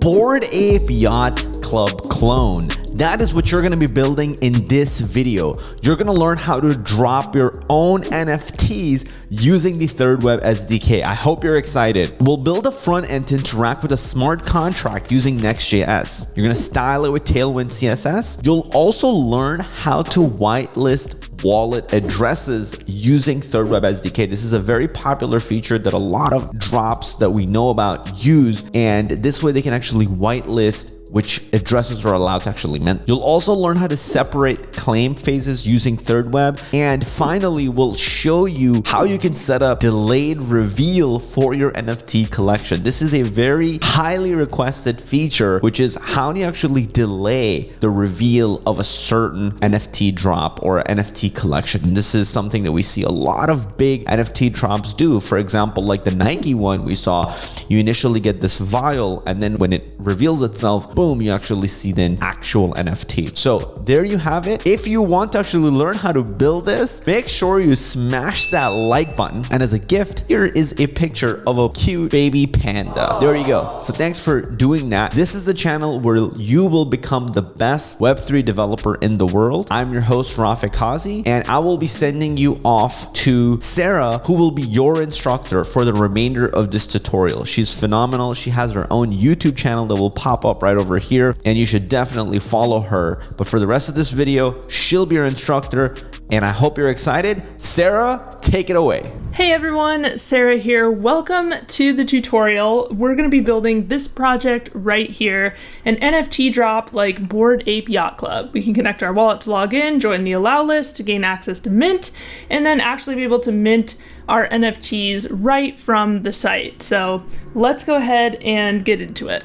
Bored Ape Yacht Club clone. That is what you're going to be building in this video. You're going to learn how to drop your own NFTs using the Thirdweb SDK. I hope you're excited. We'll build a front end to interact with a smart contract using Next.js. You're going to style it with Tailwind CSS. You'll also learn how to whitelist wallet addresses using Thirdweb SDK. This is a very popular feature that a lot of drops that we know about use, and this way they can actually whitelist which addresses are allowed to actually mint. You'll also learn how to separate claim phases using Thirdweb. And finally, we'll show you how you can set up delayed reveal for your NFT collection. This is a very highly requested feature, which is how do you actually delay the reveal of a certain NFT drop or NFT collection. And this is something that we see a lot of big NFT drops do. For example, like the Nike one we saw, you initially get this vial, and then when it reveals itself, boom, you actually see the actual NFT. So there you have it. If you want to actually learn how to build this, make sure you smash that like button. And as a gift, here is a picture of a cute baby panda. There you go. So thanks for doing that. This is the channel where you will become the best Web3 developer in the world. I'm your host, Rafik Hazi, and I will be sending you off to Sarah, who will be your instructor for the remainder of this tutorial. She's phenomenal. She has her own YouTube channel that will pop up right over here, and you should definitely follow her. But for the rest of this video, she'll be your instructor, and I hope you're excited. Sarah, take it away. Hey everyone, Sarah here. Welcome to the tutorial. We're going to be building this project right here, an NFT drop like Bored Ape Yacht Club. We can connect our wallet to log in, join the allow list to gain access to mint, and then actually be able to mint our NFTs right from the site. So let's go ahead and get into it.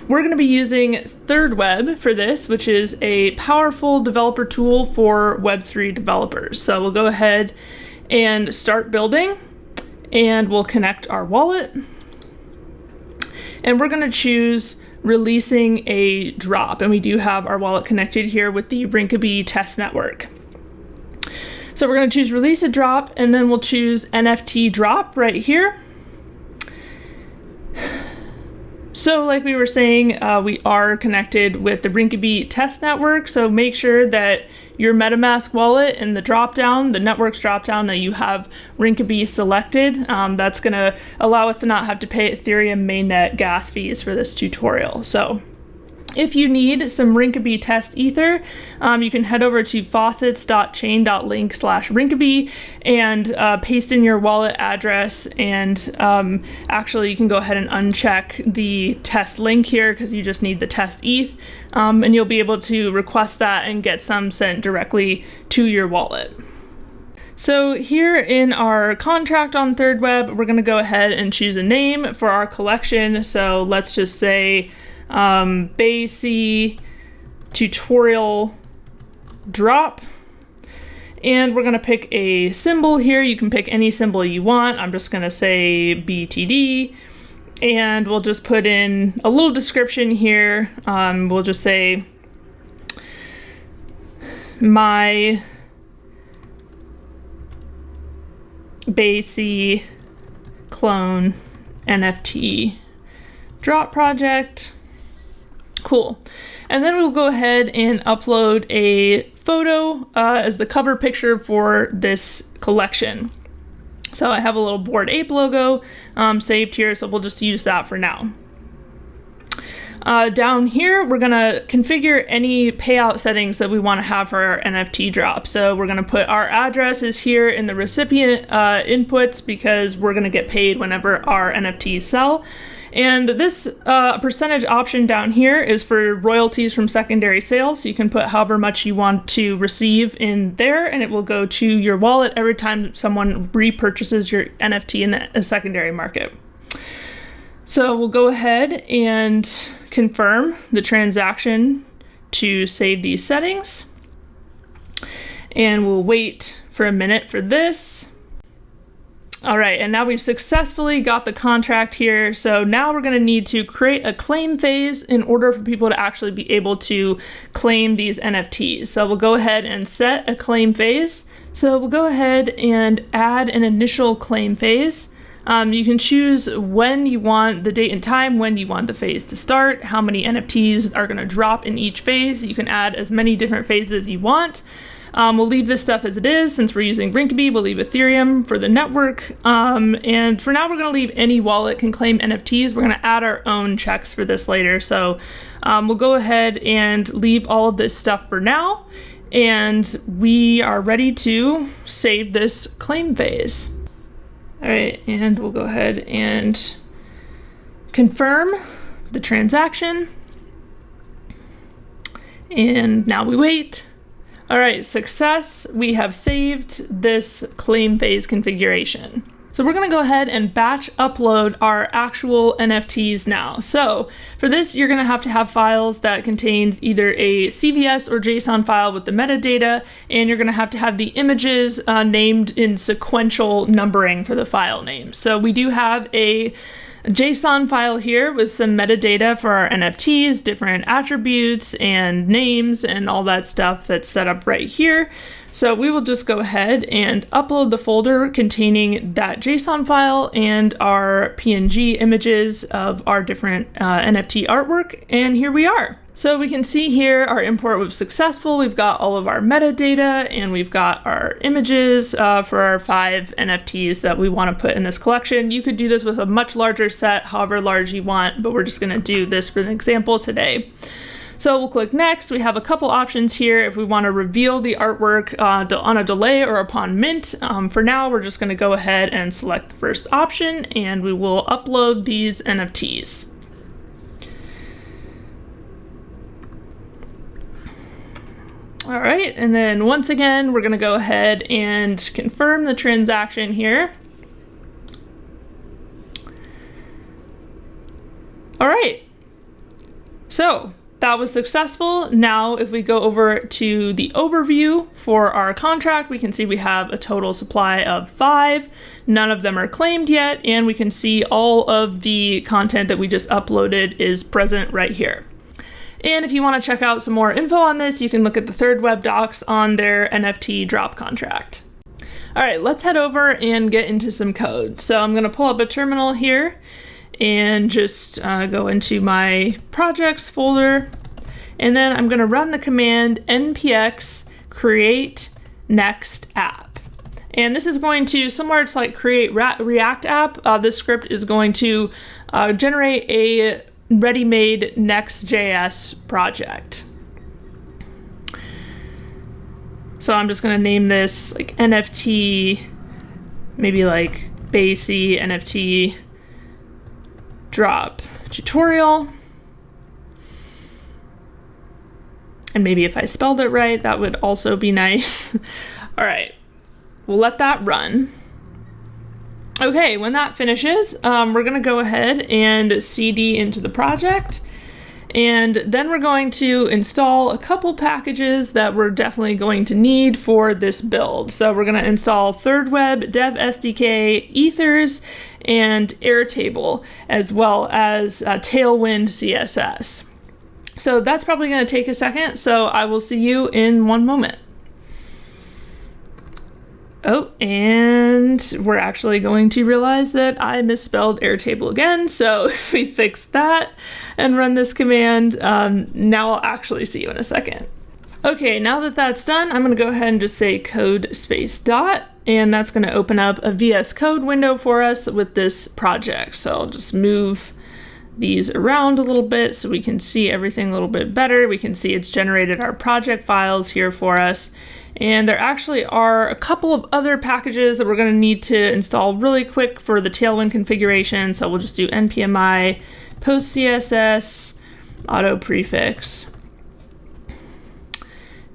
We're going to be using Thirdweb for this, which is a powerful developer tool for Web3 developers. So we'll go ahead and start building, and we'll connect our wallet. And we're going to choose releasing a drop. And we do have our wallet connected here with the Rinkeby test network. So we're going to choose release a drop, and then we'll choose NFT drop right here. So like we were saying, we are connected with the Rinkeby test network. So make sure that your MetaMask wallet and the dropdown, the network's dropdown, that you have Rinkeby selected. That's gonna allow us to not have to pay Ethereum mainnet gas fees for this tutorial. So if you need some Rinkeby test ether, you can head over to faucets.chain.link/Rinkeby and paste in your wallet address. And actually, you can go ahead and uncheck the test link here because you just need the test ETH. And you'll be able to request that and get some sent directly to your wallet. So here in our contract on Thirdweb, we're going to go ahead and choose a name for our collection. So let's just say BAYC tutorial drop, and we're going to pick a symbol here. You can pick any symbol you want. I'm just going to say BTD, and we'll just put in a little description here. We'll just say my BAYC Clone NFT drop project. Cool. And then we'll go ahead and upload a photo as the cover picture for this collection. So I have a little Bored Ape logo saved here, so we'll just use that for now. Down here, we're gonna configure any payout settings that we want to have for our NFT drop. So we're gonna put our addresses here in the recipient inputs because we're gonna get paid whenever our NFTs sell. And this percentage option down here is for royalties from secondary sales. So you can put however much you want to receive in there, and it will go to your wallet every time someone repurchases your NFT in the secondary market. So we'll go ahead and confirm the transaction to save these settings. And we'll wait for a minute for this. All right, and now we've successfully got the contract here. So now we're gonna need to create a claim phase in order for people to actually be able to claim these NFTs. So we'll go ahead and set a claim phase. So we'll go ahead and add an initial claim phase. You can choose when you want the date and time, when you want the phase to start, how many NFTs are going to drop in each phase. You can add as many different phases as you want. We'll leave this stuff as it is since we're using Brinkby. We'll leave Ethereum for the network. And for now, we're going to leave any wallet can claim NFTs. We're going to add our own checks for this later. So we'll go ahead and leave all of this stuff for now. And we are ready to save this claim phase. All right, and we'll go ahead and confirm the transaction. And now we wait. All right, success. We have saved this claim phase configuration. So we're gonna go ahead and batch upload our actual NFTs now. So for this, you're gonna have to have files that contains either a CVS or JSON file with the metadata, and you're gonna have to have the images named in sequential numbering for the file name. So we do have a JSON file here with some metadata for our NFTs, different attributes and names and all that stuff that's set up right here. So we will just go ahead and upload the folder containing that JSON file and our PNG images of our different NFT artwork, and here we are. So we can see here our import was successful. We've got all of our metadata and we've got our images for our 5 NFTs that we want to put in this collection. You could do this with a much larger set, however large you want, but we're just going to do this for an example today. So we'll click next. We have a couple options here if we want to reveal the artwork on a delay or upon mint. For now, we're just going to go ahead and select the first option and we will upload these NFTs. All right, and then once again, we're gonna go ahead and confirm the transaction here. All right, so that was successful. Now, if we go over to the overview for our contract, we can see we have a total supply of 5. None of them are claimed yet, and we can see all of the content that we just uploaded is present right here. And if you want to check out some more info on this, you can look at the Thirdweb docs on their NFT Drop contract. All right, let's head over and get into some code. So I'm going to pull up a terminal here and just go into my projects folder. And then I'm going to run the command npx create next app. And this is going to, similar to like create React app, this script is going to generate a ready-made Next.js project. So I'm just going to name this like NFT, maybe like BAYC NFT Drop tutorial. And maybe if I spelled it right, that would also be nice. All right, we'll let that run. Okay, when that finishes, we're gonna go ahead and CD into the project. And then we're going to install a couple packages that we're definitely going to need for this build. So we're gonna install Thirdweb, Dev SDK, Ethers, and Airtable, as well as Tailwind CSS. So that's probably gonna take a second, so I will see you in one moment. Oh, and we're actually going to realize that I misspelled Airtable again. So if we fix that and run this command, now I'll actually see you in a second. Okay, now that that's done, I'm gonna go ahead and just say code space dot, and that's gonna open up a VS Code window for us with this project. So I'll just move these around a little bit so we can see everything a little bit better. We can see it's generated our project files here for us. And there actually are a couple of other packages that we're going to need to install really quick for the Tailwind configuration. So we'll just do npmi post CSS auto prefix.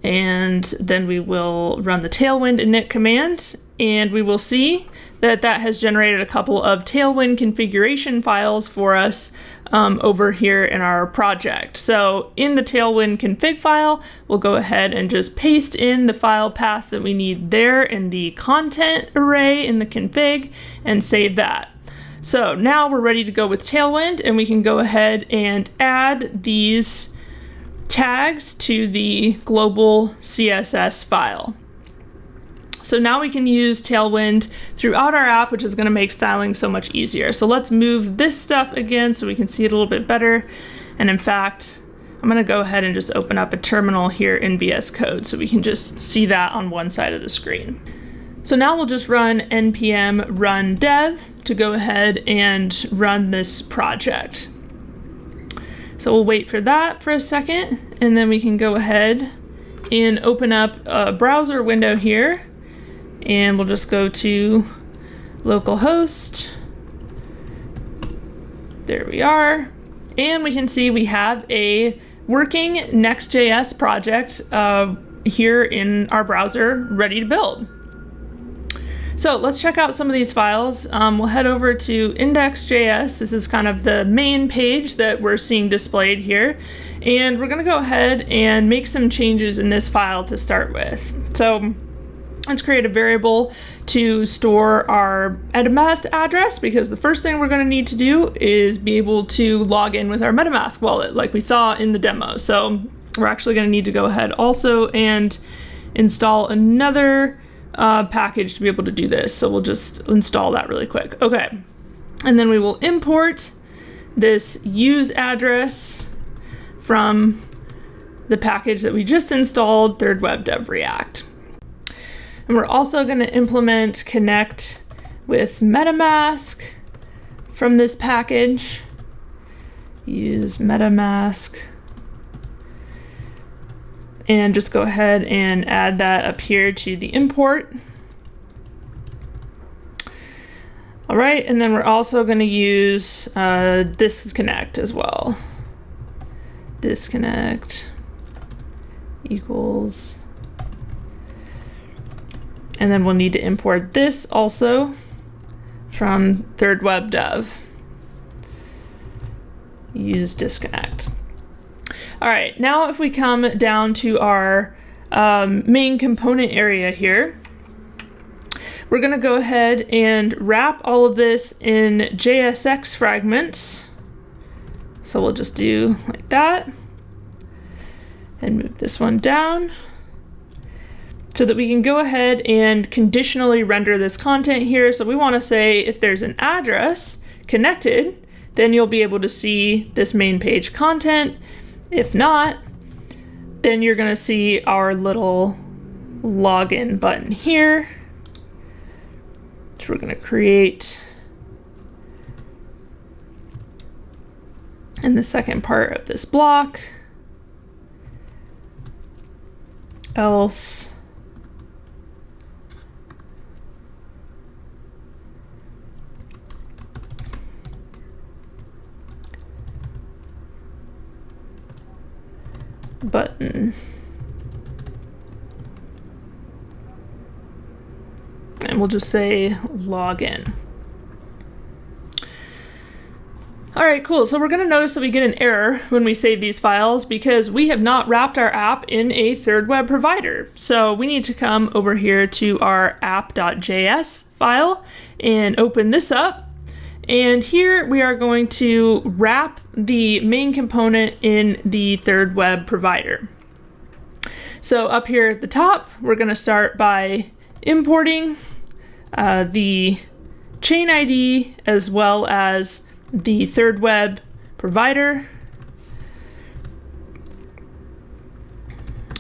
And then we will run the Tailwind init command, and we will see that that has generated a couple of Tailwind configuration files for us over here in our project. So in the Tailwind config file, we'll go ahead and just paste in the file path that we need there in the content array in the config and save that. So now we're ready to go with Tailwind, and we can go ahead and add these tags to the global CSS file. So now we can use Tailwind throughout our app, which is going to make styling so much easier. So let's move this stuff again so we can see it a little bit better. And in fact, I'm going to go ahead and just open up a terminal here in VS Code so we can just see that on one side of the screen. So now we'll just run npm run dev to go ahead and run this project. So we'll wait for that for a second, and then we can go ahead and open up a browser window here. And we'll just go to localhost. There we are. And we can see we have a working Next.js project here in our browser ready to build. So let's check out some of these files. We'll head over to index.js. This is kind of the main page that we're seeing displayed here. And we're going to go ahead and make some changes in this file to start with. So let's create a variable to store our MetaMask address, because the first thing we're going to need to do is be able to log in with our MetaMask wallet like we saw in the demo. So we're actually going to need to go ahead also and install another package to be able to do this. So we'll just install that really quick. Okay. And then we will import this use address from the package that we just installed, Thirdweb Dev React. And we're also going to implement connect with MetaMask from this package. Use MetaMask. And just go ahead and add that up here to the import. All right, and then we're also going to use disconnect as well. Disconnect equals. And then we'll need to import this also from Thirdweb Dev. Use disconnect. All right, now if we come down to our main component area here, we're going to go ahead and wrap all of this in JSX fragments. So we'll just do like that and move this one down, so that we can go ahead and conditionally render this content here. So we want to say if there's an address connected, then you'll be able to see this main page content. If not, then you're going to see our little login button here, which we're going to create in the second part of this block. Else button. And we'll just say login. All right, cool. So we're going to notice that we get an error when we save these files because we have not wrapped our app in a Thirdweb provider. So we need to come over here to our app.js file and open this up. And here we are going to wrap the main component in the Thirdweb provider. So up here at the top, we're going to start by importing the chain ID as well as the Thirdweb provider.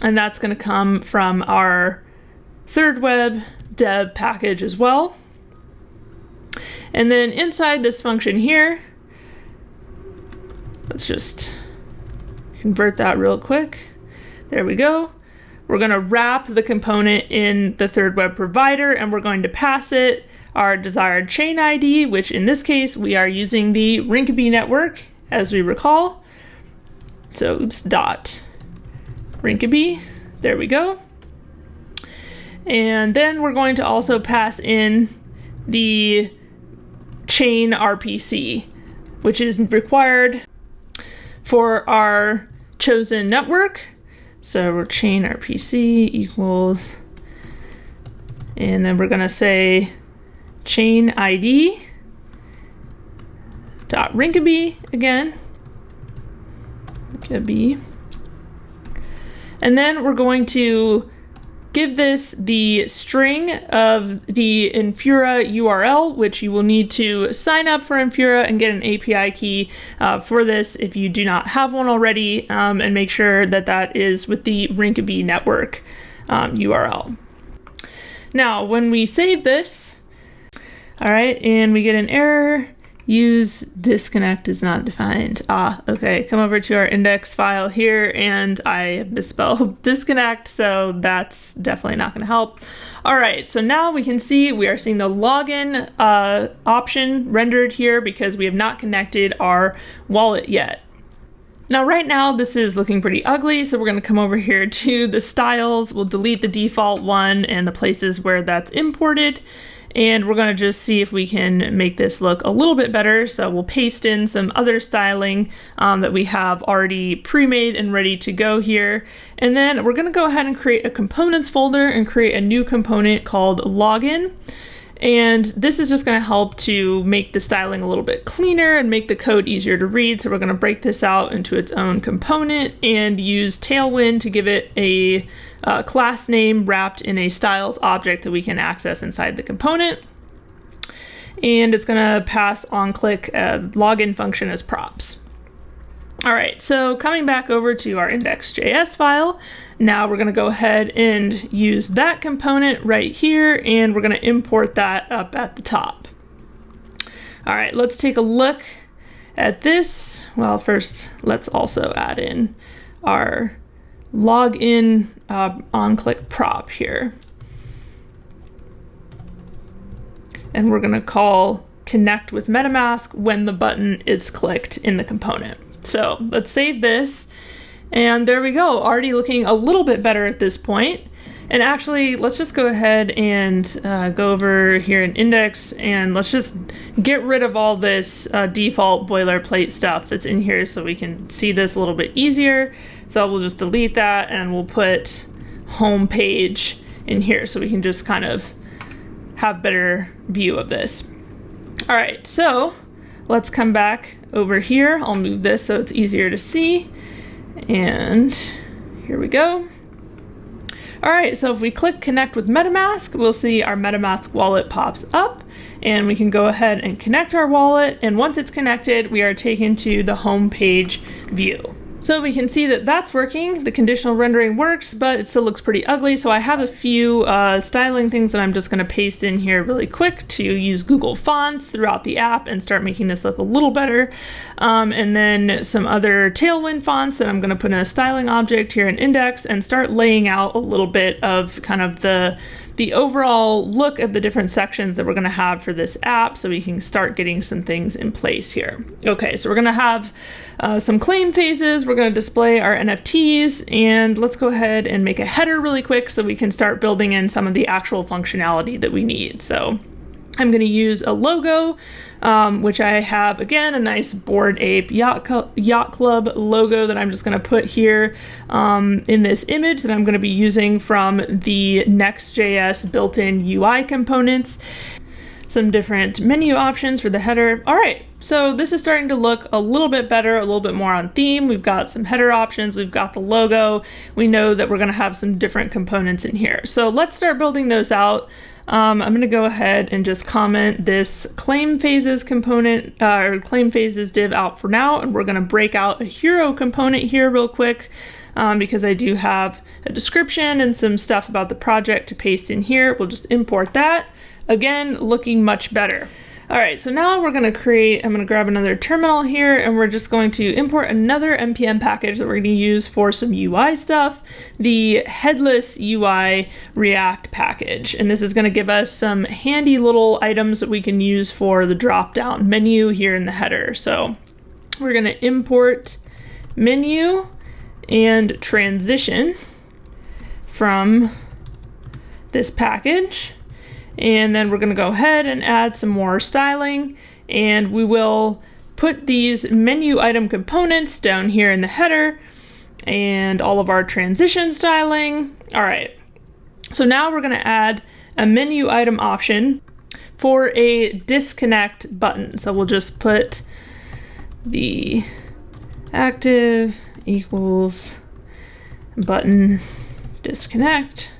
And that's going to come from our Thirdweb dev package as well. And then inside this function here, let's just convert that real quick. There we go. We're going to wrap the component in the Thirdweb provider, and we're going to pass it our desired chain ID, which in this case, we are using the Rinkeby network, as we recall. So oops, dot Rinkeby. There we go. And then we're going to also pass in the chain RPC, which is required for our chosen network. So we're chain RPC equals, and then we're going to say chain ID dot Rinkeby again. Rinkeby. And then we're going to give this the string of the Infura URL, which you will need to sign up for Infura and get an API key for this if you do not have one already, and make sure that that is with the Rinkeby network URL. Now, when we save this, all right, and we get an error, use disconnect is not defined. Okay, come over to our index file here, and I misspelled disconnect, so that's definitely not going to help. All right, so now we can see we are seeing the login option rendered here because we have not connected our wallet yet. Now, right now, this is looking pretty ugly, so we're going to come over here to the styles. We'll delete the default one and the places where that's imported. And we're going to just see if we can make this look a little bit better. So we'll paste in some other styling that we have already pre-made and ready to go here. And then we're going to go ahead and create a components folder and create a new component called login. And this is just going to help to make the styling a little bit cleaner and make the code easier to read. So we're going to break this out into its own component and use Tailwind to give it a class name wrapped in a styles object that we can access inside the component. And it's going to pass onClick login function as props. All right, so coming back over to our index.js file, now we're going to go ahead and use that component right here, and we're going to import that up at the top. All right, let's take a look at this. Well, first, let's also add in our login onClick prop here. And we're going to call connect with MetaMask when the button is clicked in the component. So let's save this, and there we go, already looking a little bit better at this point. And actually, let's just go ahead and go over here in index, and let's just get rid of all this default boilerplate stuff that's in here so we can see this a little bit easier. So we'll just delete that, and we'll put home page in here so we can just kind of have better view of this. All right, so let's come back over here. I'll move this so it's easier to see. And here we go. All right, so if we click connect with MetaMask, we'll see our MetaMask wallet pops up, and we can go ahead and connect our wallet. And once it's connected, we are taken to the home page view. So we can see that that's working. The conditional rendering works, but it still looks pretty ugly. So I have a few styling things that I'm just going to paste in here really quick to use Google fonts throughout the app and start making this look a little better. And then some other Tailwind fonts that I'm going to put in a styling object here in index and start laying out a little bit of kind of the overall look of the different sections that we're going to have for this app, so we can start getting some things in place here. Okay, so we're going to have some claim phases. We're going to display our NFTs, and let's go ahead and make a header really quick so we can start building in some of the actual functionality that we need. So I'm going to use a logo, which I have, again, a nice Bored Ape Yacht Club logo that I'm just going to put here in this image that I'm going to be using from the Next.js built-in UI components. Some different menu options for the header. All right, so this is starting to look a little bit better, a little bit more on theme. We've got some header options, we've got the logo. We know that we're going to have some different components in here. So let's start building those out. I'm going to go ahead and just comment this claim phases component or claim phases div out for now, and we're going to break out a hero component here real quick because I do have a description and some stuff about the project to paste in here. We'll just import that. Again, looking much better. All right, so now we're going to create, I'm going to grab another terminal here, and we're just going to import another NPM package that we're going to use for some UI stuff, the headless UI React package. And this is going to give us some handy little items that we can use for the drop-down menu here in the header. So we're going to import menu and transition from this package. And then we're going to go ahead and add some more styling, and we will put these menu item components down here in the header and all of our transition styling. All right, so now we're going to add a menu item option for a disconnect button. So we'll just put the active equals button disconnect.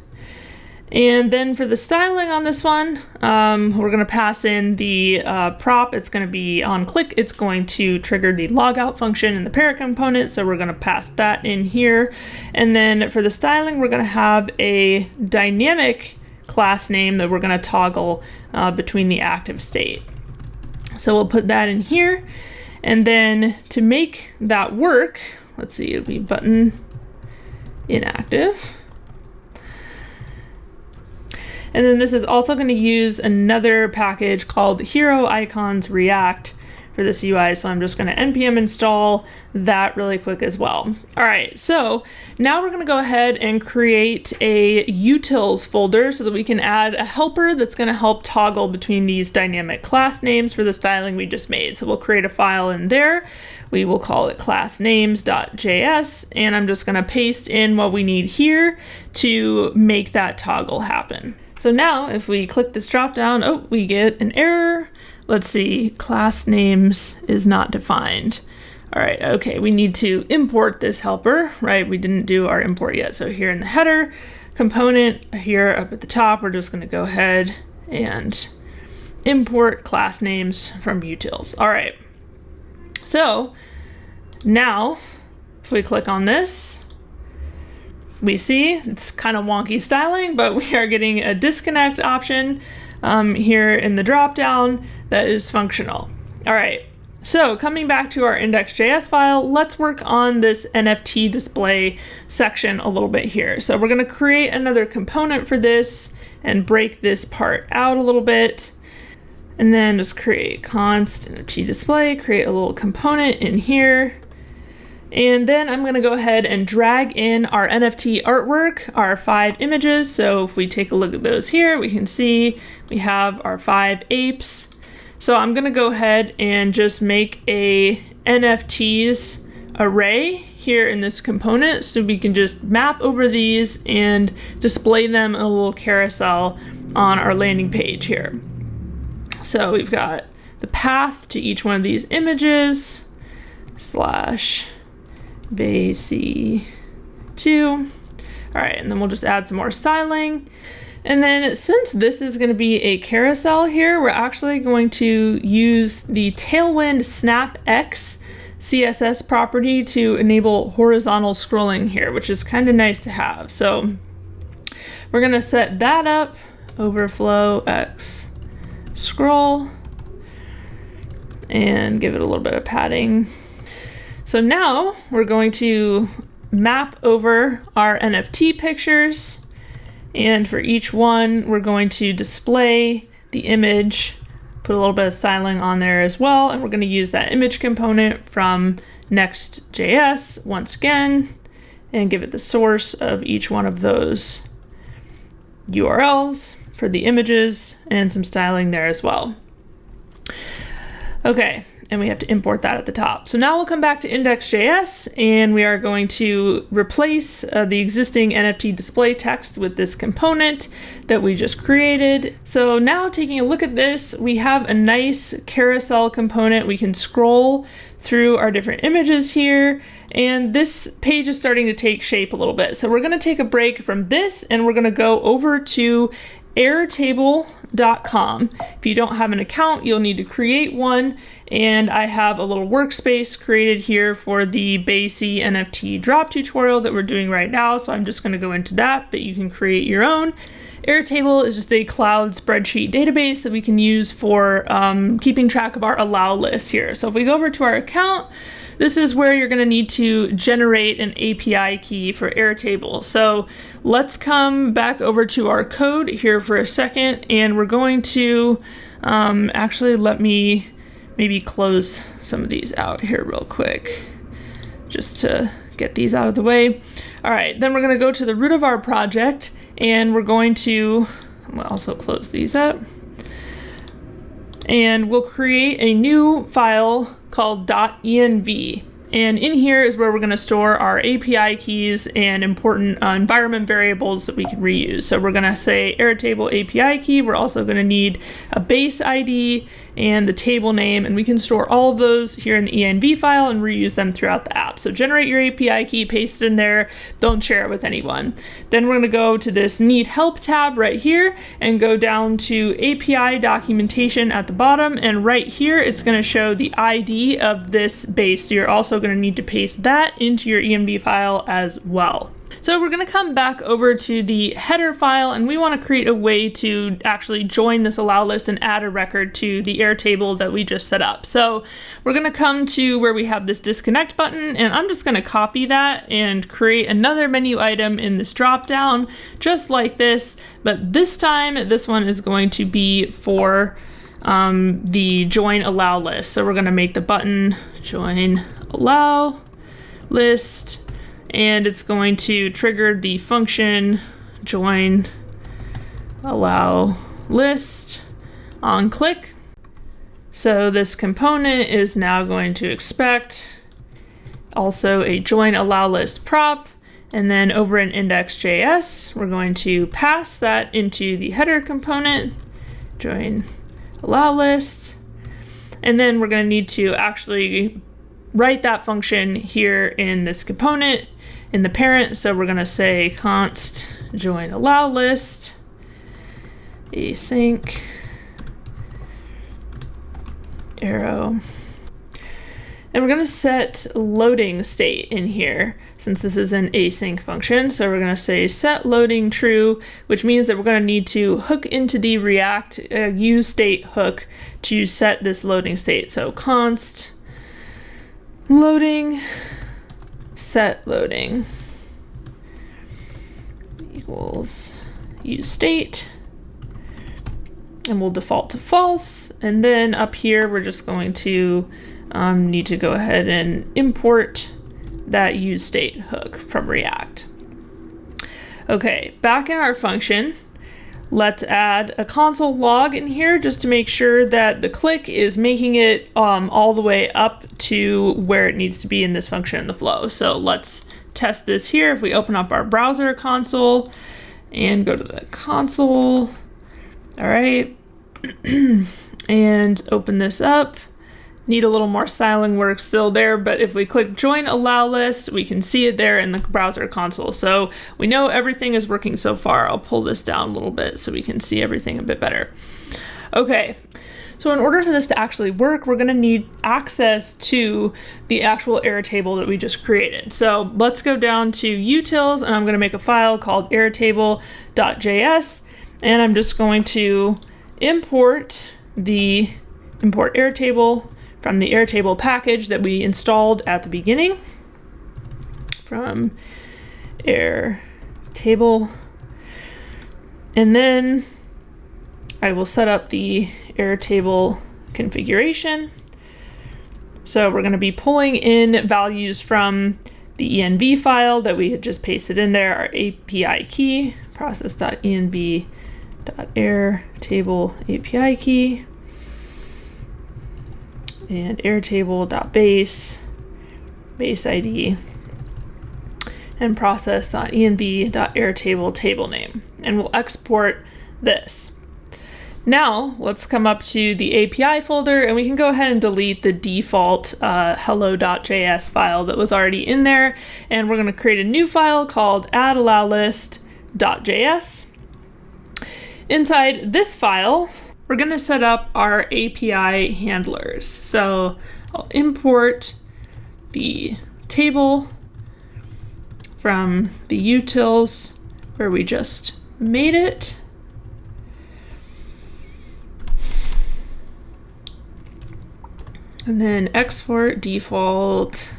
And then for the styling on this one, we're going to pass in the prop. It's going to be on click. It's going to trigger the logout function in the parent component. So we're going to pass that in here. And then for the styling, we're going to have a dynamic class name that we're going to toggle between the active state. So we'll put that in here. And then to make that work, let's see, it'll be button inactive. And then this is also going to use another package called Hero Icons React for this UI. So I'm just going to npm install that really quick as well. All right, so now we're going to go ahead and create a utils folder so that we can add a helper that's going to help toggle between these dynamic class names for the styling we just made. So we'll create a file in there. We will call it classnames.js, and I'm just going to paste in what we need here to make that toggle happen. So now if we click this drop down, oh, we get an error. Let's see, class names is not defined. All right, okay, we need to import this helper, right? We didn't do our import yet. So here in the header component, here up at the top, we're just gonna go ahead and import class names from utils. All right, so now if we click on this, we see it's kind of wonky styling, but we are getting a disconnect option here in the dropdown that is functional. All right, so coming back to our index.js file, let's work on this NFT display section a little bit here. So we're going to create another component for this and break this part out a little bit. And then just create const NFT display, create a little component in here. And then I'm going to go ahead and drag in our NFT artwork, our 5 images. So if we take a look at those here, we can see we have our 5 apes. So I'm going to go ahead and just make a NFTs array here in this component so we can just map over these and display them in a little carousel on our landing page here. So we've got the path to each one of these images / BAYC 2. All right, and then we'll just add some more styling. And then since this is going to be a carousel here, we're actually going to use the Tailwind Snap X CSS property to enable horizontal scrolling here, which is kind of nice to have. So we're going to set that up, overflow X scroll, and give it a little bit of padding. So now we're going to map over our NFT pictures, and for each one we're going to display the image, put a little bit of styling on there as well, and we're going to use that image component from Next.js once again and give it the source of each one of those URLs for the images and some styling there as well. Okay. And we have to import that at the top. So now we'll come back to index.js and we are going to replace the existing NFT display text with this component that we just created. So now taking a look at this, we have a nice carousel component. We can scroll through our different images here, and this page is starting to take shape a little bit. So we're going to take a break from this and we're going to go over to airtable.com. If you don't have an account, you'll need to create one, and I have a little workspace created here for the BAYC NFT Drop tutorial that we're doing right now, so I'm just going to go into that, but you can create your own. Airtable is just a cloud spreadsheet database that we can use for keeping track of our allow list here. So if we go over to our account, this is where you're going to need to generate an API key for Airtable. So let's come back over to our code here for a second, and we're going to actually let me maybe close some of these out here real quick just to get these out of the way. All right, then we're going to go to the root of our project, and we're going to also close these up, and we'll create a new file called .env. And in here is where we're going to store our API keys and important environment variables that we can reuse. So we're going to say Airtable API key. We're also going to need a base ID and the table name, and we can store all of those here in the env file and reuse them throughout the app. So generate your API key, paste it in there, don't share it with anyone. Then we're going to go to this need help tab right here and go down to API documentation at the bottom, and right here it's going to show the ID of this base. So you're also going to need to paste that into your env file as well. So we're going to come back over to the header file, and we want to create a way to actually join this allow list and add a record to the Airtable that we just set up. So we're going to come to where we have this disconnect button, and I'm just going to copy that and create another menu item in this drop down just like this, but this time this one is going to be for the join allow list. So we're going to make the button join allow list, and it's going to trigger the function join allow list on click. So this component is now going to expect also a join allow list prop, and then over in Index.js we're going to pass that into the header component join allow list, and then we're going to need to actually write that function here in this component in the parent. So we're going to say const join allow list async arrow, and we're going to set loading state in here since this is an async function. So we're going to say set loading true, which means that we're going to need to hook into the React use state hook to set this loading state. So const loading set loading equals use state, and we'll default to false. And then up here we're just going to need to go ahead and import that use state hook from React. Okay, back in our function, let's add a console log in here just to make sure that the click is making it all the way up to where it needs to be in this function in the flow. So let's test this here. If we open up our browser console and go to the console, all right, and open this up. Need a little more styling work still there, but if we click join allow list, we can see it there in the browser console. So we know everything is working so far. I'll pull this down a little bit so we can see everything a bit better. Okay, so in order for this to actually work, we're gonna need access to the actual Airtable that we just created. So let's go down to utils, and I'm gonna make a file called airtable.js, and I'm just going to import Airtable from the Airtable package that we installed at the beginning from Airtable. And then I will set up the Airtable configuration. So we're going to be pulling in values from the env file that we had just pasted in there, our API key, process.env.airtable API key, and airtable.base, base ID, and process.env.airtable table name, and we'll export this. Now let's come up to the API folder, and we can go ahead and delete the default hello.js file that was already in there, and we're going to create a new file called addallowlist.js. Inside this file, we're going to set up our API handlers. So I'll import the table from the utils where we just made it. And then export default.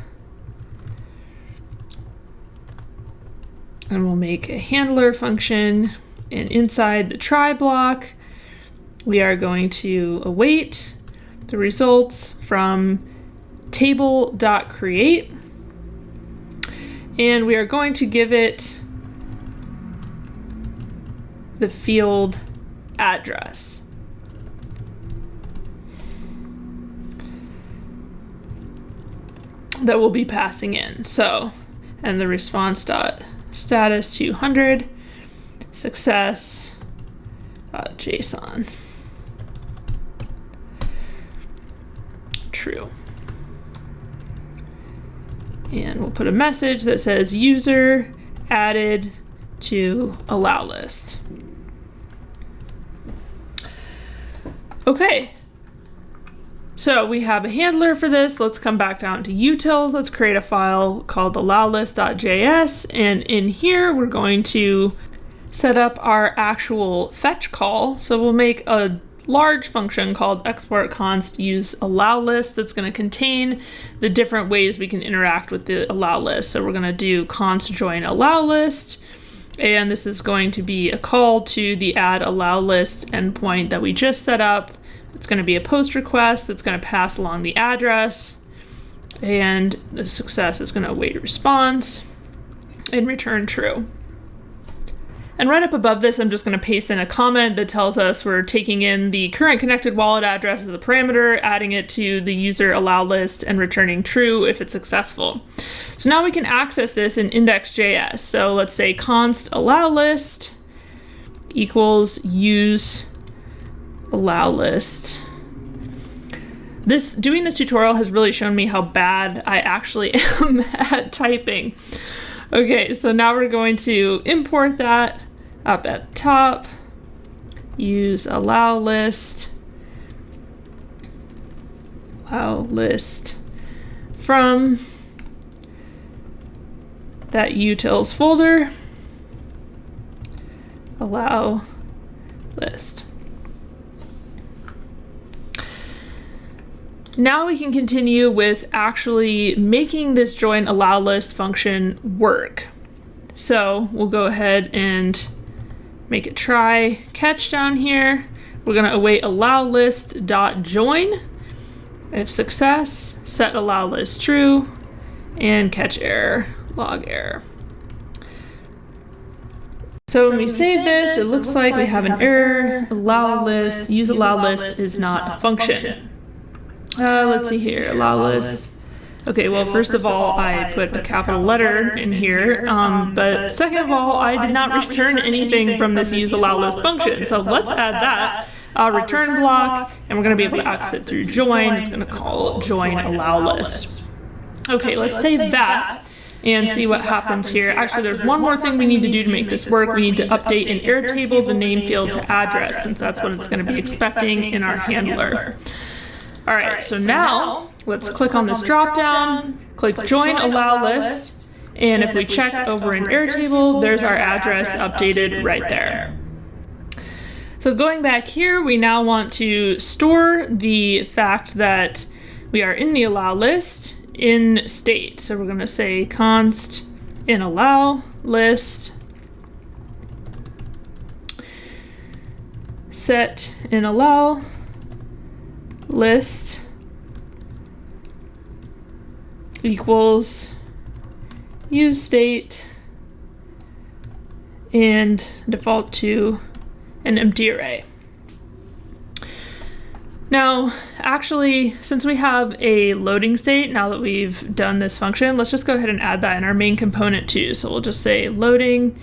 And we'll make a handler function. And inside the try block, we are going to await the results from table.create, and we are going to give it the field address. That we'll be passing in. So, and the response dot status 200 success JSON. true. And we'll put a message that says user added to allow list. Okay. So we have a handler for this. Let's come back down to utils. Let's create a file called allowlist.js. And in here, we're going to set up our actual fetch call. So we'll make a large function called export const use allow list that's going to contain the different ways we can interact with the allow list. So we're going to do const join allow list. And this is going to be a call to the add allow list endpoint that we just set up. It's going to be a post request that's going to pass along the address, and the success is going to await a response and return true. And right up above this, I'm just going to paste in a comment that tells us we're taking in the current connected wallet address as a parameter, adding it to the user allow list, and returning true if it's successful. So now we can access this in index.js. So let's say const allow list equals use allow list. Doing this tutorial has really shown me how bad I actually am at typing. Okay, so now we're going to import that up at the top, use allow list from that utils folder, allow list. Now we can continue with actually making this join allow list function work. So we'll go ahead and make a try catch down here. We're going to await allow list dot join. If success, set allow list true, and catch error, log error. So when we save this, it looks like we have an error. Allow list, use allow list is not a function. Let's see here, allow list. Okay, well, first of all, I put a capital letter in here, but second of all, I did not return anything from this use allow list function. So let's add that return block, and we're going to be able to access it through join. It's going to call join allow list. Okay, let's save that and see what happens here. Actually, there's one more thing we need to do to make this work. We need to update in Airtable the name field to address, since that's what it's going to be expecting in our handler. All right, so now let's click on this drop down, click join allow list, and if we check over in Airtable, there's our address updated right there. So going back here, we now want to store the fact that we are in the allow list in state. So we're going to say const in allow list set in allow list equals use state and default to an empty array. Now, actually, since we have a loading state, now that we've done this function, let's just go ahead and add that in our main component too. So we'll just say loading,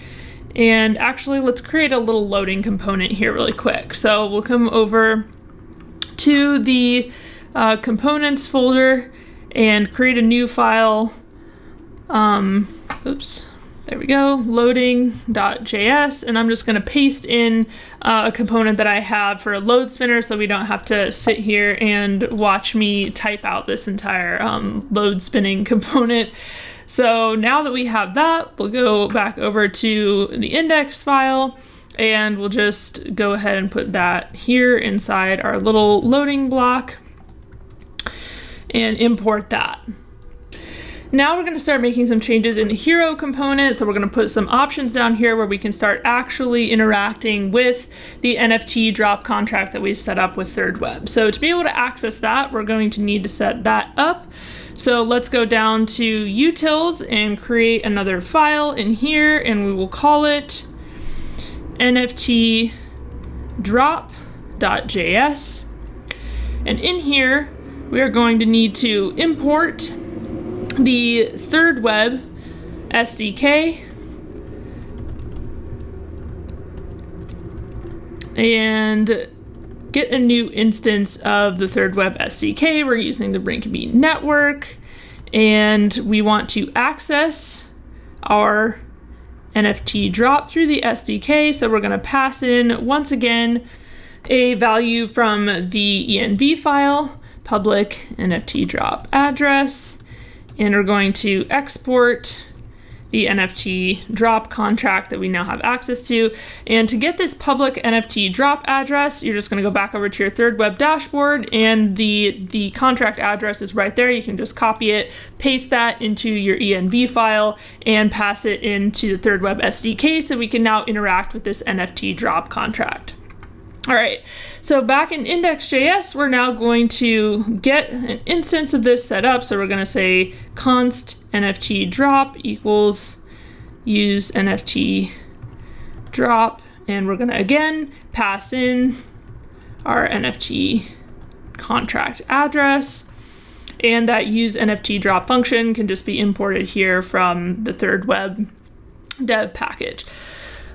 and actually let's create a little loading component here really quick. So we'll come over to the components folder and create a new file. Oops, there we go, loading.js, and I'm just going to paste in a component that I have for a load spinner so we don't have to sit here and watch me type out this entire load spinning component. So now that we have that, we'll go back over to the index file, and we'll just go ahead and put that here inside our little loading block and import that. Now we're going to start making some changes in the hero component. So we're going to put some options down here where we can start actually interacting with the NFT drop contract that we've set up with Thirdweb. So to be able to access that, we're going to need to set that up. So let's go down to utils and create another file in here, and we will call it NFT Drop.js. And in here, we are going to need to import the Thirdweb SDK and get a new instance of the Thirdweb SDK. We're using the Rinkeby network, and we want to access our NFT drop through the SDK. So we're going to pass in, once again, a value from the env file, public NFT drop address, and we're going to export the NFT drop contract that we now have access to. And to get this public NFT drop address, you're just going to go back over to your Thirdweb dashboard, and the contract address is right there. You can just copy it, paste that into your env file, and pass it into the Thirdweb SDK so we can now interact with this NFT drop contract. All right, so back in Index.js, we're now going to get an instance of this set up. So we're going to say const NFT drop equals use NFT drop, and we're going to again pass in our NFT contract address, and that use NFT drop function can just be imported here from the Thirdweb dev package.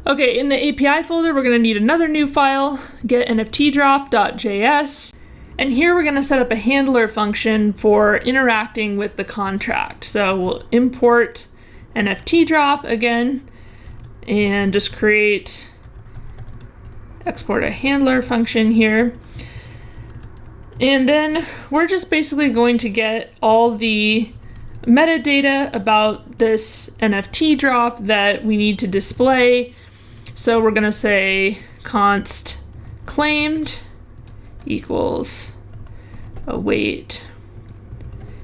Okay, in the API folder, we're going to need another new file, get nftdrop.js. And here we're going to set up a handler function for interacting with the contract. So we'll import nftdrop again, and just export a handler function here. And then we're just basically going to get all the metadata about this NFT drop that we need to display. So we're going to say const claimed equals await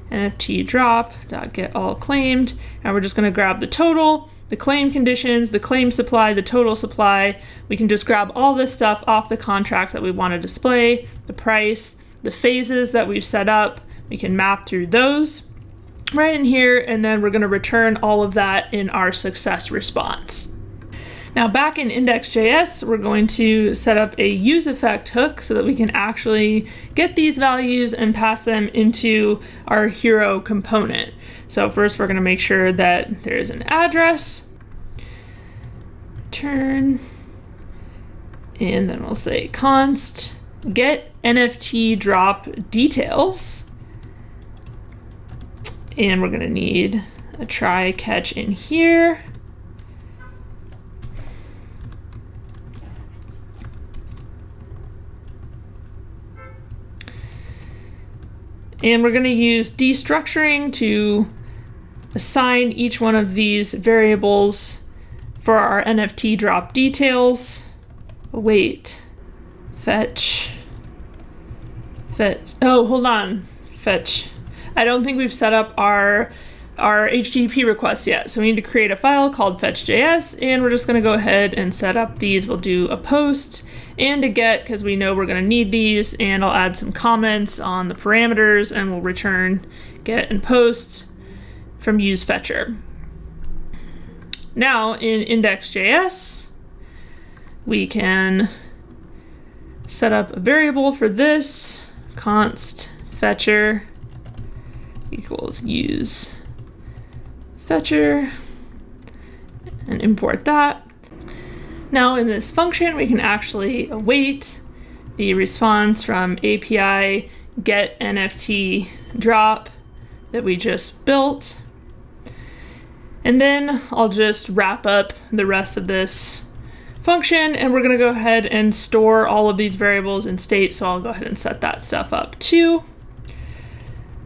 NFT drop dot get all claimed, and we're just going to grab the total, the claim conditions, the claim supply, the total supply. We can just grab all this stuff off the contract that we want to display, the price, the phases that we've set up. We can map through those right in here, and then we're going to return all of that in our success response. Now back in Index.js, we're going to set up a use effect hook so that we can actually get these values and pass them into our hero component. So first we're going to make sure that there is an address, turn, and then we'll say const get NFT drop details. And we're going to need a try catch in here. And we're going to use destructuring to assign each one of these variables for our NFT drop details. Await, fetch, oh, hold on, fetch. I don't think we've set up our HTTP request yet. So we need to create a file called fetch.js, and we're just going to go ahead and set up these. We'll do a post and a get because we know we're going to need these, and I'll add some comments on the parameters, and we'll return get and post from use fetcher. Now in Index.js, we can set up a variable for this, const fetcher equals use fetcher, and import that. Now in this function, we can actually await the response from API get NFT drop that we just built. And then I'll just wrap up the rest of this function, and we're going to go ahead and store all of these variables in state. So I'll go ahead and set that stuff up too.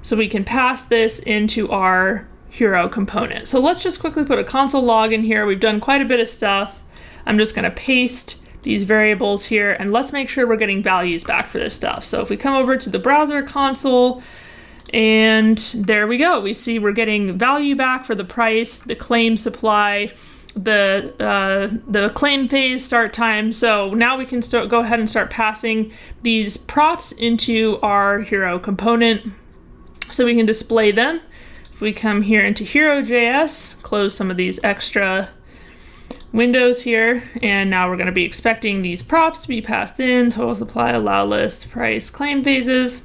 So we can pass this into our hero component. So let's just quickly put a console log in here. We've done quite a bit of stuff. I'm just going to paste these variables here, and let's make sure we're getting values back for this stuff. So if we come over to the browser console, and there we go. We see we're getting value back for the price, the claim supply, the claim phase start time. So now we can go ahead and start passing these props into our hero component so we can display them. If we come here into hero.js, close some of these extra windows here, and now we're going to be expecting these props to be passed in, total supply, allow list, price, claim phases.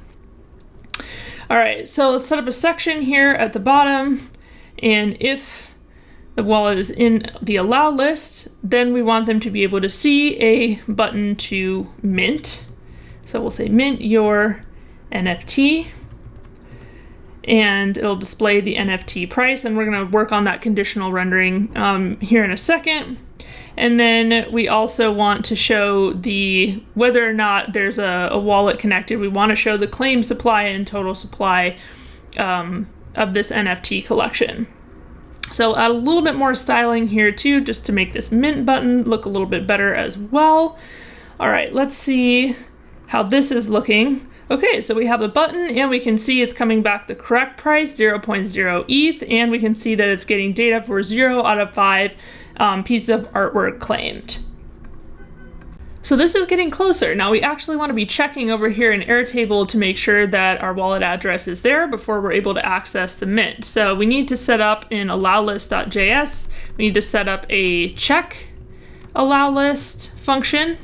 All right, so let's set up a section here at the bottom, and if the wallet is in the allow list, then we want them to be able to see a button to mint. So we'll say mint your NFT, and it'll display the NFT price, and we're going to work on that conditional rendering here in a second. And then we also want to show whether or not there's a wallet connected. We want to show the claim supply and total supply of this NFT collection. So add a little bit more styling here too, just to make this mint button look a little bit better as well. All right, let's see how this is looking. Okay, so we have a button and we can see it's coming back the correct price, 0.0 ETH, and we can see that it's getting data for 0 out of 5 pieces of artwork claimed. So this is getting closer. Now we actually want to be checking over here in Airtable to make sure that our wallet address is there before we're able to access the mint. So we need to set up in allowlist.js, we need to set up a check allowlist function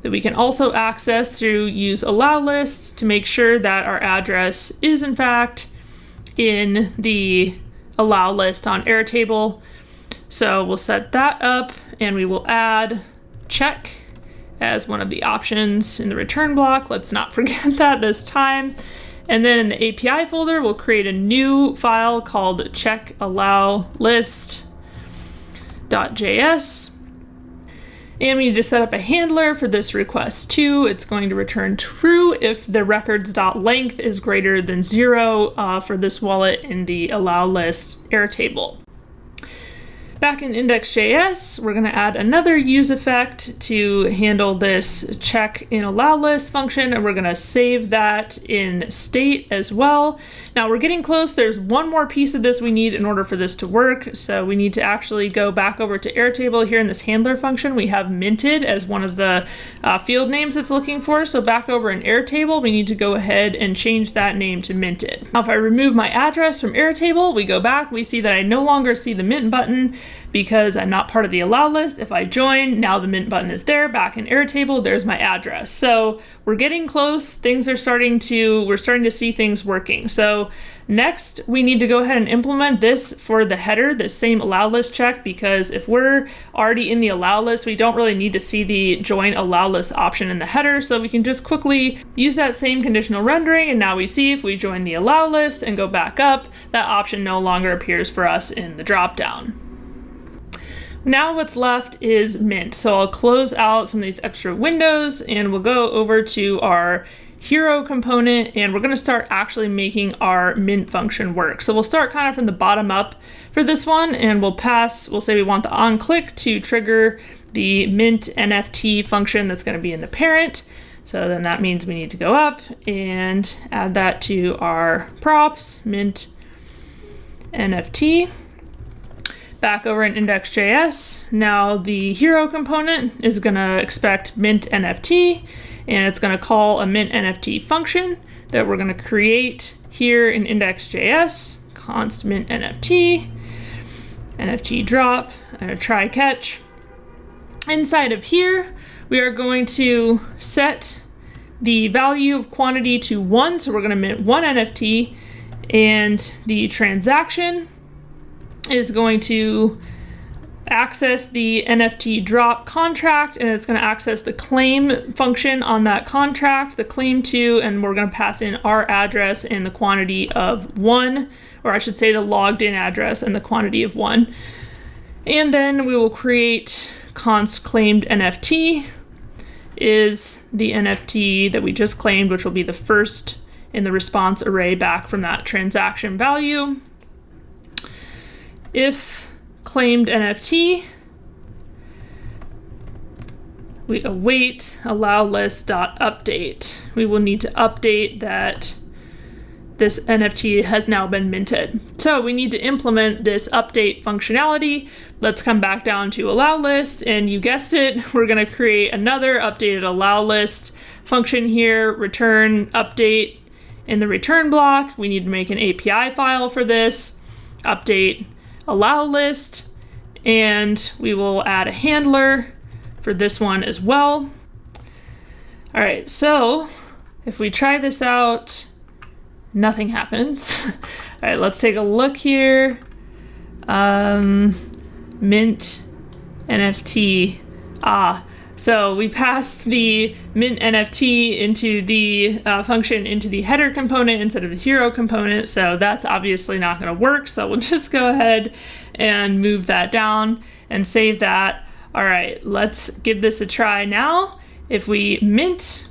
that we can also access through use allowlist to make sure that our address is in fact in the allow list on Airtable. So we'll set that up and we will add check as one of the options in the return block. Let's not forget that this time. And then in the API folder, we'll create a new file called checkallowlist.js. And we need to set up a handler for this request too. It's going to return true if the records.length is greater than 0 for this wallet in the allow list Airtable. Back in index.js, we're going to add another use effect to handle this check in allow list function, and we're going to save that in state as well. Now we're getting close. There's one more piece of this we need in order for this to work. So we need to actually go back over to Airtable. Here in this handler function, we have minted as one of the field names it's looking for. So back over in Airtable, we need to go ahead and change that name to minted. Now if I remove my address from Airtable, we go back, we see that I no longer see the mint button because I'm not part of the allow list. If I join, now the mint button is there. Back in Airtable, there's my address. So we're getting close. We're starting to see things working. So next, we need to go ahead and implement this for the header, the same allow list check, because if we're already in the allow list, we don't really need to see the join allow list option in the header. So we can just quickly use that same conditional rendering. And now we see if we join the allow list and go back up, that option no longer appears for us in the dropdown. Now what's left is mint. So I'll close out some of these extra windows and we'll go over to our hero component and we're going to start actually making our mint function work. So we'll start kind of from the bottom up for this one, and we'll say we want the onClick to trigger the mint NFT function that's going to be in the parent. So then that means we need to go up and add that to our props, mint NFT. Back over in index.js, now the hero component is going to expect mint NFT, and it's going to call a mint NFT function that we're going to create here in index.js, const mint NFT, NFT drop, and a try catch. Inside of here, we are going to set the value of quantity to 1, so we're going to mint 1 NFT, and the transaction is going to access the NFT drop contract, and it's going to access the claim function on that contract, the claim to, and we're going to pass in our address and the quantity of 1, or I should say the logged in address and the quantity of 1. And then we will create const claimed NFT is the NFT that we just claimed, which will be the first in the response array back from that transaction value. If claimed NFT, we await allow list.update. We will need to update that this NFT has now been minted. So we need to implement this update functionality. Let's come back down to allow list, and you guessed it, we're going to create another updated allow list function here, return update in the return block. We need to make an API file for this, update allow list, and we will add a handler for this one as well. All right, so if we try this out, nothing happens. All right, let's take a look here. Mint NFT. So we passed the mint NFT into the function into the header component instead of the hero component. So that's obviously not going to work. So we'll just go ahead and move that down and save that. All right, let's give this a try now. If we mint,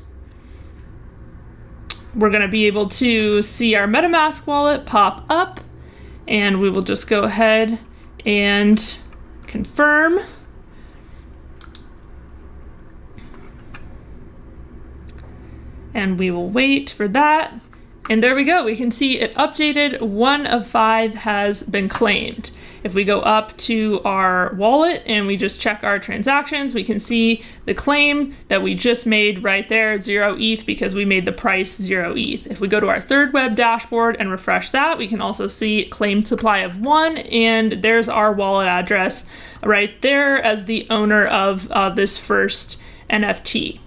we're going to be able to see our MetaMask wallet pop up, and we will just go ahead and confirm. And we will wait for that. And there we go. We can see it updated. 1 of 5 has been claimed. If we go up to our wallet and we just check our transactions, we can see the claim that we just made right there, 0 ETH, because we made the price 0 ETH. If we go to our Thirdweb dashboard and refresh that, we can also see claimed supply of 1, and there's our wallet address right there as the owner of this first NFT.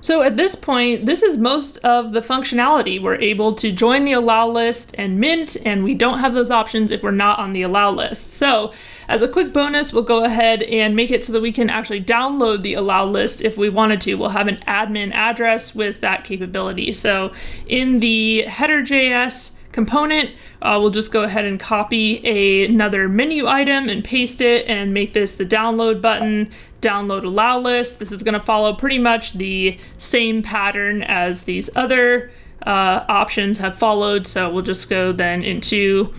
So at this point, this is most of the functionality. We're able to join the allow list and mint, and we don't have those options if we're not on the allow list. So as a quick bonus, we'll go ahead and make it so that we can actually download the allow list if we wanted to. We'll have an admin address with that capability. So in the header.js component, we'll just go ahead and copy another menu item and paste it and make this the download button, download allow list. This is going to follow pretty much the same pattern as these other options have followed. So we'll just go then into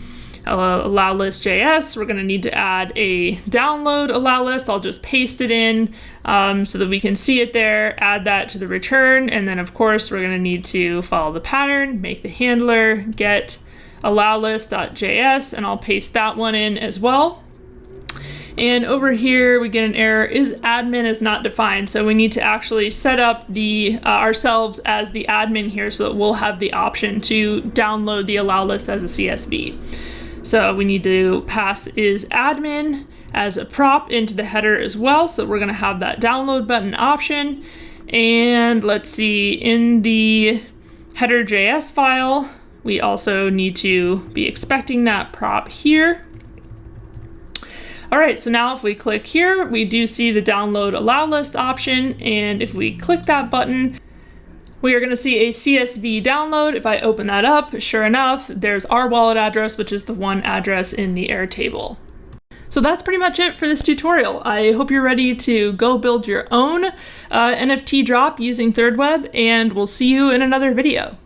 allow list.js. We're going to need to add a download allow list. I'll just paste it in so that we can see it there, add that to the return. And then of course, we're going to need to follow the pattern, make the handler get allow list.js, and I'll paste that one in as well. And over here we get an error, is admin is not defined. So we need to actually set up the ourselves as the admin here so that we'll have the option to download the allow list as a CSV. So we need to pass is admin as a prop into the header as well. So we're going to have that download button option. And let's see, in the header.js file, we also need to be expecting that prop here. All right, so now if we click here, we do see the download allow list option. And if we click that button, we are going to see a CSV download. If I open that up, sure enough, there's our wallet address, which is the one address in the Airtable. So that's pretty much it for this tutorial. I hope you're ready to go build your own NFT drop using Thirdweb, and we'll see you in another video.